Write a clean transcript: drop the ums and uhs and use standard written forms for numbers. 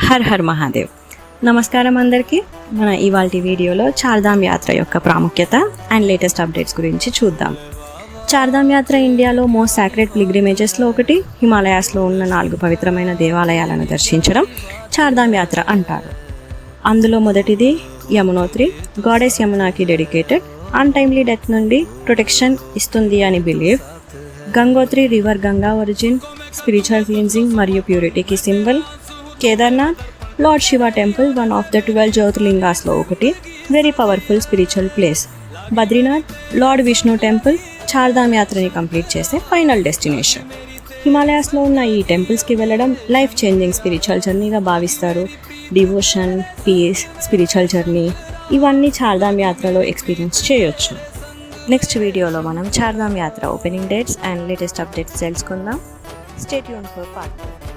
Her her Mahadev. నమస్కారం అందరికీ. మన ఇవాల్టి వీడియోలో చార్ధామ్ యాత్ర యొక్క ప్రాముఖ్యత అండ్ లేటెస్ట్ అప్డేట్స్ గురించి చూద్దాం. చార్ధామ్ యాత్ర ఇండియాలో మోస్ట్ సాక్రెడ్ పిల్గ్రిమేజెస్లో ఒకటి. హిమాలయాస్లో ఉన్న 4 పవిత్రమైన దేవాలయాలను దర్శించడం చార్ధామ్ యాత్ర అంటారు. అందులో మొదటిది యమునోత్రి. గాడెస్ యమునాకి డెడికేటెడ్. అన్టైమ్లీ డెత్ నుండి ప్రొటెక్షన్ ఇస్తుంది అని believe. Gangotri river Ganga origin, spiritual cleansing మరియు ప్యూరిటీకి symbol. Kedarnath lord Shiva temple, one of the 12 జ్యోతిర్లింగాస్లో ఒకటి, very powerful spiritual place. Badrinath lord Vishnu temple, Chardham యాత్రని కంప్లీట్ చేసే ఫైనల్ డెస్టినేషన్. హిమాలయాస్లో ఉన్న ఈ టెంపుల్స్కి వెళ్ళడం లైఫ్ చేంజింగ్ స్పిరిచువల్ జర్నీగా భావిస్తారు. డివోషన్, పీస్, స్పిరిచువల్ జర్నీ ఇవన్నీ చార్ధామ్ యాత్రలో ఎక్స్పీరియన్స్ చేయొచ్చు. నెక్స్ట్ వీడియోలో మనం Chardham Yatra opening dates and latest updates తెలుసుకుందాం. Stay tune for part 2.